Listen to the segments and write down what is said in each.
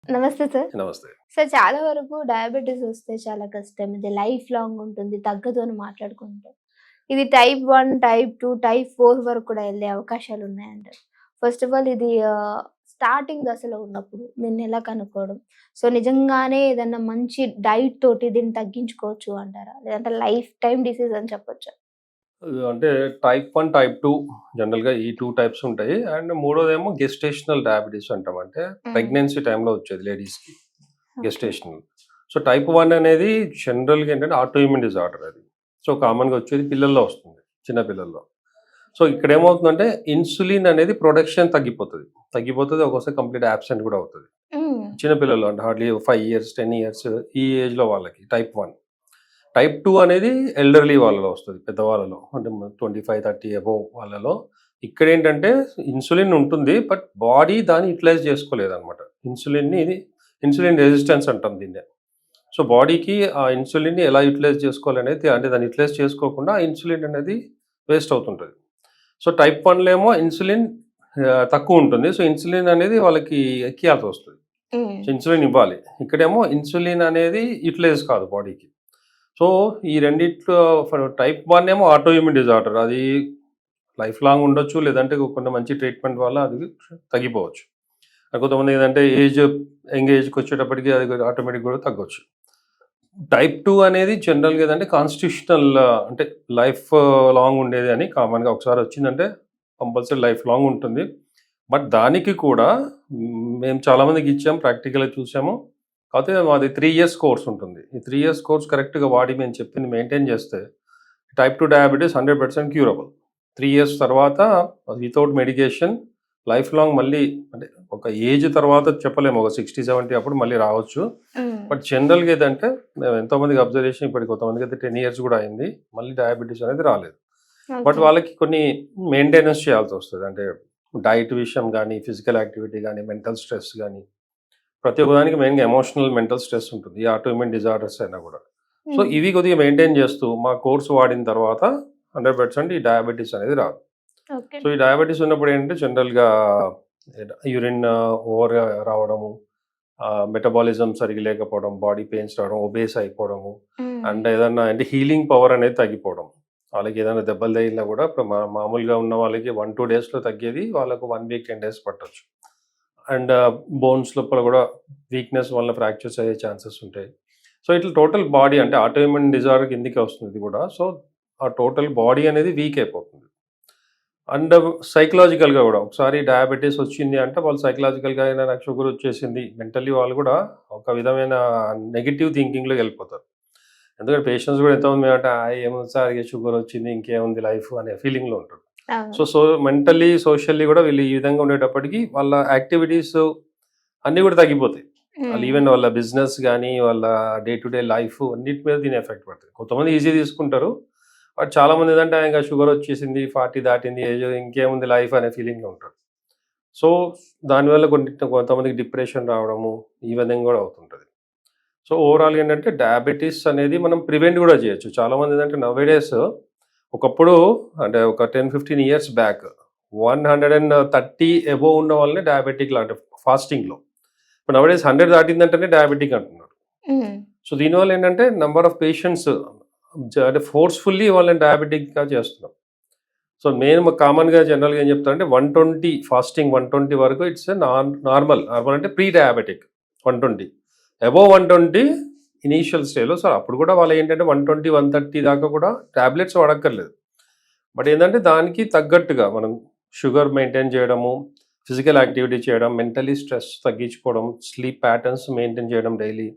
నమస్తే సార్. నమస్తే. సార్ చాలా వరకు డయాబెటిస్ వస్తే చాలా కష్టం. ఇది లైఫ్ లాంగ్ ఉంటుంది. తగ్గదు అని మాట్లాడుకుంటాం. ఇది టైప్ 1, టైప్ 2, టైప్ 4 వరకు కూడా ఎళ్ళే అవకాశాలున్నాయంటారు. ఫస్ట్ ఆఫ్ ఆల్ ఇది స్టార్టింగ్ దశలో ఉన్నప్పుడు దీన్నెలా కనుక్కోవడం? సో, నిజంగానే ఏదన్నా మంచి డైట్ తోటి దీన్ని తగ్గించుకోవచ్చు అంటారా? లేదంటే లైఫ్ టైమ్ డిసీజ్ అని చెప్పొచ్చా? అంటే టైప్ 1, టైప్ 2 జనరల్‌గా ఈ 2 టైప్స్ ఉంటాయి. అండ్ మూడోదేమో గెస్టేషనల్ డయాబెటిస్ అంటాం. అంటే హ్మ్. ప్రెగ్నెన్సీ టైమ్‌లో వచ్చేది లేడీస్‌కి ఓకే. గెస్టేషనల్. సో, టైప్ 1 అనేది జనరల్‌గా ఏంటంటే ఆటోఇమ్యూన్ డిజార్డర్ అది. సో, కామన్‌గా వచ్చేది పిల్లల్లో వస్తుంది. చిన్న పిల్లల్లో. సో, ఇక్కడేమవుతుందంటే ఇన్సులిన్ అనేది ప్రొడక్షన్ తగ్గిపోతది. ఒక్కోసారి కంప్లీట్ అబ్సెంట్ కూడా అవుతది. హ్మ్. చిన్న పిల్లలు అంటే హార్డ్‌లీ 5 ఇయర్స్, 10 ఇయర్స్ ఈ ఏజ్‌లో వాళ్ళకి టైప్ 1. టైప్ 2 అనేది ఎల్డర్లీ వాళ్ళలో వస్తది. పెద్దవాళ్ళలో. అంటే 25, 30 అబోవ్ వాళ్ళలో. ఇక్కడేంటంటే ఇన్సులిన్ ఉంటుంది. బట్ బాడీ దాన్ని యుటిలైజ్ చేసుకోలేదనమాట. ఇన్సులిన్ రెసిస్టెన్స్ అంటాం దీన్నే. సో, బాడీకి ఆ ఇన్సులిన్‌ని ఎలా యుటిలైజ్ చేసుకోవాలనేది అంటే దాన్ని యుటిలైజ్ చేసుకోకుండా ఆ ఇన్సులిన్ అనేది వేస్ట్ అవుతుంటది. సో, టైప్ 1లో ఏమో ఇన్సులిన్ తక్కువుంటుంది. సో, ఇన్సులిన్ అనేది వాళ్ళకి ఎక్కియాల్సొస్తది. హ్మ్. సో, ఇన్సులిన్ ఇవ్వాలి. ఇక్కడేమో ఇన్సులిన్ అనేది యుటిలైజ్ కాదు బాడీకి. సో, ఈ రెండిట్లో టైప్ 1 ఏమో ఆటోఇమ్యూన్ డిజార్డర్. అది లైఫ్ లాంగ్ ఉండొచ్చు. లేదంటే కొన్ని మంచి ట్రీట్మెంట్ వల్ల అది తగ్గిపోవచ్చు. కొంతమంది ఏదంటే యంగ్ ఏజ్‌కొచ్చేటప్పటికి అది ఆటోమేటిక్‌గా కూడా తగ్గొచ్చు. టైప్ 2 అనేది జనరల్‌గా ఏదంటే కాన్స్టిట్యూషనల్ అంటే లైఫ్ లాంగ్ ఉండేది అని కామన్‌గా ఒకసారి వచ్చిందంటే కంపల్సరీ లైఫ్ లాంగ్ ఉంటుంది. బట్ దానికి కూడా మేము చాలామందికి ఇచ్చాం. ప్రాక్టికల్‌గా చూసాము. కాకపోతే మాది 3 ఇయర్స్ కోర్స్ ఉంటుంది. ఈ 3 ఇయర్స్ కోర్స్ కరెక్ట్‌గా వాడి మేము చెప్పింది మెయింటైన్ చేస్తే టైప్ 2 డయాబెటిస్ 100% క్యూరబుల్. 3 ఇయర్స్ తర్వాత వితౌట్ మెడికేషన్ లైఫ్ లాంగ్ మళ్ళీ అంటే ఒక ఏజ్ తర్వాత చెప్పలేము. ఒక 60, 70 అప్పుడు మళ్ళీ రావచ్చు. హ్మ్. బట్ జనరల్‌గా ఏదంటే మేము ఎంతోమందికి అబ్జర్వేషన్ ఇప్పటికి కొంతమందికైతే 10 ఇయర్స్ కూడా అయింది. మళ్ళీ డయాబెటిస్ అనేది రాలేదు. But okay. వాళ్ళకి కొన్ని మెయింటెనెన్స్ చేయాల్సొస్తది. అంటే డైట్ విషయం గానీ, ఫిజికల్ యాక్టివిటీ గానీ, మెంటల్ స్ట్రెస్ గానీ, ప్రతి ఒక్కదానికి మెయిన్‌గా ఎమోషనల్, మెంటల్ స్ట్రెస్ ఉంటుంది. ఈ ఆటోఇమ్యూన్ డిజార్డర్స్ అయినా గూడా. సో, హ్మ్. ఇవి కొద్దిగా మెయింటైన్ చేస్తూ మా కోర్స్ వాడిన తర్వాత 100% ఈ డయాబెటిస్ అనేది రాదు. ఓకే. సో, ఈ డయాబెటిస్ ఉన్నప్పుడు ఏంటంటే జనరల్‌గా యూరిన్ ఓవర్‌గా రావడము, మెటబాలిజం సరిగ్గా లేకపోవడం, బాడీ పెయిన్స్ రావడం, ఒబేస్ అయిపోవడము, హ్మ్. అండ్ ఏదన్నా అంటే హీలింగ్ పవర్ అనేది తగ్గిపోవడం. వాళ్ళకి ఏదైనా దెబ్బలు తగిలినా కూడా ఇప్పుడు మామూలుగా ఉన్న వాళ్ళకి 1, 2 డేస్‌లో తగ్గేది వాళ్ళకు 1 వీక్, 10 డేస్ పట్టొచ్చు. అండ్ బోన్స్ లోపల కూడా వీక్‌నెస్ వల్ల ఫ్రాక్చర్స్ అయ్యే ఛాన్సెస్ ఉంటాయి. సో, ఇట్లా టోటల్ బాడీ అంటే ఆటోఇమ్యూన్ డిజార్డర్ కిందకే వస్తుంది ఇది కూడా. సో, ఆ టోటల్ బాడీ అనేది వీక్ అయిపోతుంది. అండ్ సైకలాజికల్‌గా గూడా ఒకసారి డయాబెటిస్ వచ్చింది అంటే వాళ్ళు సైకలాజికల్‌గా అయినా నాకు షుగర్ వచ్చేసింది. మెంటల్లీ వాళ్ళు గూడా ఒక విధమైన నెగెటివ్ థింకింగ్‌లోకెళ్ళిపోతారు. ఎందుకంటే పేషెంట్స్ గూడా ఎంతమంది మేమంటే ఏముంది సార్ ఇగ షుగర్ వచ్చింది ఇంకేముంది లైఫ్ అనే ఫీలింగ్‌లో ఉంటారు. అవును. సో, మెంటల్లీ, సోషల్లీ గూడా వీళ్ళు ఈ విధంగా ఉండేటప్పటికి వాళ్ళ యాక్టివిటీస్ అన్నీ గూడా తగ్గిపోతాయి. వాళ్ళు హ్మ్. ఈవెన్ వాళ్ళ బిజినెస్ గానీ, వాళ్ళ డే టు డే లైఫ్ అన్నిటి మీద దీని ఎఫెక్ట్ పడతది. కొంతమంది ఈజీ తీసుకుంటారు. బట్ చాలామంది ఏదంటే ఇంక షుగర్ వచ్చేసింది, 40 దాటింది ఏజ్ ఇంకేముంది లైఫ్ అనే ఫీలింగ్‌లో ఉంటారు. సో, దానివల్ల కొంతమందికి డిప్రెషన్ రావడము, ఈ విధంగా గూడా అవుతుంటది. సో, ఓవరాల్‌గా ఏంటంటే డయాబెటిస్ అనేది మనం ప్రివెంట్ గూడా చేయొచ్చు. చాలామంది ఏందంటే నౌ-ఏ-డేస్ ఒకప్పుడు అంటే ఒక 10, 15 ఇయర్స్ బ్యాక్ 130 అబోవ్ ఉన్న వాళ్ళని డయాబెటిక్ అంటే ఫాస్టింగ్‌లో. ఇప్పుడు నౌ-ఏ-డేస్ 100 దాటిందంటేనే డయాబెటిక్ అంటున్నారు. హ్మ్. సో, దీనివల్ల ఏంటంటే నంబర్ ఆఫ్ పేషెంట్స్ అంటే ఫోర్స్‌ఫుల్లీ వాళ్ళని డయాబెటిక్‌గా చేస్తున్నాం. సో, నేను కామన్‌గా జనరల్‌గా ఏం చెప్తానంటే 120 ఫాస్టింగ్ 120 వరకు ఇట్స్ నార్మల్. నార్మల్ అంటే ప్రీ డయాబెటిక్ 120. అబోవ్ 120 ఇనీషియల్ స్టేజ్‌లో సో, అప్పుడు కూడా వాళ్ళేంటంటే 120, 130 దాకా కూడా టాబ్లెట్స్ వాడక్కర్లేదు. బట్ ఏందంటే దానికి తగ్గట్టుగా మనం షుగర్ మెయింటైన్ చేయడము, ఫిజికల్ యాక్టివిటీ చేయడం, మెంటల్లీ స్ట్రెస్ తగ్గించుకోవడం, స్లీప్ ప్యాటర్న్స్ మెయింటైన్ చేయడం daily.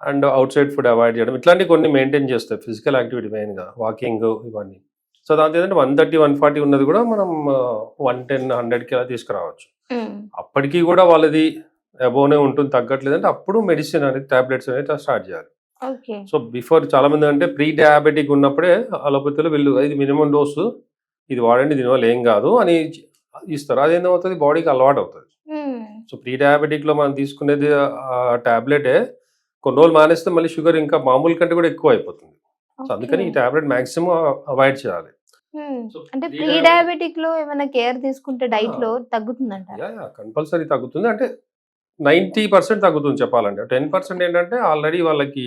And outside food avoid చేయడం. ఇట్లాంటివి కొన్ని మెయింటైన్ చేస్తాయి. ఫిజికల్ యాక్టివిటీ మెయిన్‌గా వాకింగ్ ఇవన్నీ. సో, దాంతో ఏంటంటే 130, 140 ఉన్నది కూడా మనం 110, 100కి అలా తీసుకురావచ్చు. హ్మ్. అప్పటికి కూడా వాళ్ళది అబోవ్‌నే ఉంటుంది తగ్గట్లేదంటే అప్పుడు మెడిసిన్ అనేది టాబ్లెట్స్ అనేది స్టార్ట్ చేయాలి. ఓకే. సో, బిఫోర్ చాలామంది అంటే ప్రీ డయాబెటిక్ ఉన్నప్పుడే అలోపతిలో వీళ్ళు ఇది మినిమమ్ డోసు ఇది వాడండి దీనివల్ల ఏం కాదు అని ఇస్తారు. అదేంటవుతది బాడీకి అలవాటవుతది. హ్మ్. సో, ప్రీ డయాబెటిక్‌లో మనం తీసుకునేది టాబ్లెటే. కొన్ని రోజులు మానేస్తే మళ్ళీ షుగర్ ఇంకా మామూలు కంటే కూడా ఎక్కువైపోతుంది. So, okay. అందుకని ఈ టాబ్లెట్ మాక్సిమం అవాయిడ్ చేయాలి. హ్మ్. సో, అంటే ప్రీ ప్రీ డయాబెటిక్ డయాబెటిక్‌లో ఏమైనా కేర్ తీసుకుంటే ఆ! డైట్‌లో తగ్గుతుందంటారా? కంపల్సరీ తగ్గుతుంది. అంటే 90% తగ్గుతుంది చెప్పాలంటే. 10% ఏంటంటే ఆల్రెడీ వాళ్ళకి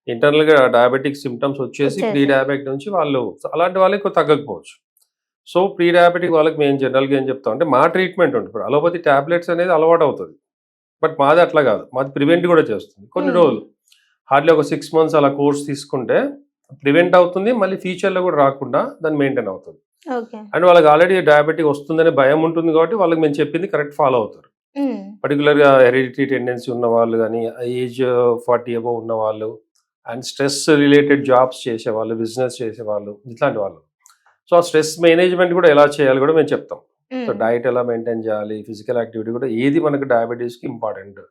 ఇంటర్నల్‌గా డయాబెటిక్ సింప్టమ్స్ వచ్చేసి ప్రీ వచ్చేసాయి. డయాబెటిక్ నుంచి వాళ్ళు అలాంటి వాళ్ళకి తగ్గకపోవచ్చు. సో, ప్రీ డయాబెటిక్ వాళ్ళకి మేము జనరల్‌గా ఏం చెప్తాం అంటే మా ట్రీట్మెంట్ ఉంటుంది. ఇప్పుడు అలోపతి టాబ్లెట్స్ అనేది అలవాటవుతది. బట్ మాది అట్లా కాదు. మాది ప్రివెంట్ కూడా చేస్తుంది. కొన్ని హ్మ్. రోజులు హార్డ్‌లీ ఒక 6 మంత్స్ అలా కోర్స్ తీసుకుంటే ప్రివెంట్ అవుతుంది. మళ్ళీ ఫ్యూచర్‌లో కూడా రాకుండా దాన్ని మెయింటైన్ అవుతుంది. ఓకే. అండ్ వాళ్ళకి ఆల్రెడీ డయాబెటిక్ వస్తుందనే భయం ఉంటుంది కాబట్టి వాళ్ళకి మేము చెప్పింది కరెక్ట్ ఫాలో అవుతారు. హ్మ్. పర్టిక్యులర్‌గా హెరిడిటరీ టెండెన్సీ ఉన్నవాళ్ళు గానీ, ఏజ్ 40 అబోవ్ ఉన్నవాళ్ళు అండ్ స్ట్రెస్ రిలేటెడ్ జాబ్స్ చేసేవాళ్ళు, బిజినెస్ చేసేవాళ్ళు ఇట్లాంటి వాళ్ళు. సో, ఆ స్ట్రెస్ మేనేజ్‌మెంట్ కూడా ఎలా చేయాలో కూడా మేము చెప్తాం. సో, హ్మ్. డైట్ ఎలా మెయింటైన్ చేయాలి, ఫిజికల్ యాక్టివిటీ కూడా ఏది మనకు డయాబెటిస్‌కి ఇంపార్టెంట్.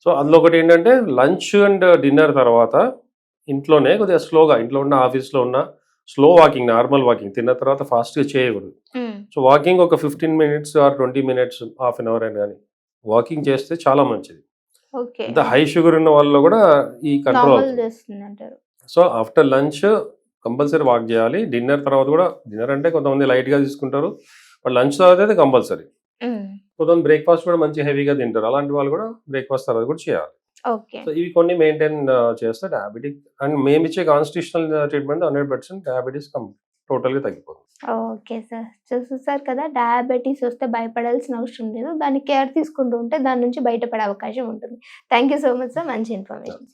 సో, అందులో ఒకటేంటంటే లంచ్ అండ్ డిన్నర్ తర్వాత ఇంట్లోనే కొద్దిగా స్లోగా ఇంట్లో ఉన్న ఆఫీస్‌లో ఉన్న స్లో వాకింగ్, నార్మల్ వాకింగ్ తిన్న తర్వాత ఫాస్ట్‌గా చేయకూడదు. హ్మ్. సో, వాకింగ్ ఒక 15 minutes or 20 minutes, half an hour అయినా గాని వాకింగ్ చేస్తే చాలా మంచిది. ఓకే. ఎంత హై షుగర్ ఉన్న వాళ్ళలో కూడా ఈ కంట్రోల్ నార్మల్ అవుతుంది. చేస్తుందంటారు. So, after lunch compulsory walk చేయాలి. డిన్నర్ తర్వాత కూడా డిన్నర్ అంటే కొంతమంది లైట్‌గా తీసుకుంటారు. బట్ లంచ్ తర్వాత అయితే కంపల్సరీ. హ్మ్. కొంతమంది బ్రేక్‌ఫాస్ట్ కూడా మంచి హెవీగా తింటారు. అలాంటి వాళ్ళు కూడా బ్రేక్‌ఫాస్ట్ తర్వాత కూడా చేయాలి. ఓకే. సో, ఇవి కొన్ని మెయింటైన్ చేస్తే డయాబెటిక్ అండ్ మేమిచ్చే కాన్స్టిట్యూషనల్ ట్రీట్మెంట్ 100% డయాబెటిస్ టోటల్‌గా తగ్గిపోతుంది. Okay sir. చూసారు కదా! డయాబెటిస్ వస్తే భయపడాల్సిన అవసరం లేదు. దాన్ని కేర్ తీసుకుంటూ ఉంటే దాని నుంచి బయటపడే అవకాశం ఉంటుంది. Thank you so much sir. మంచి ఇన్ఫర్మేషన్.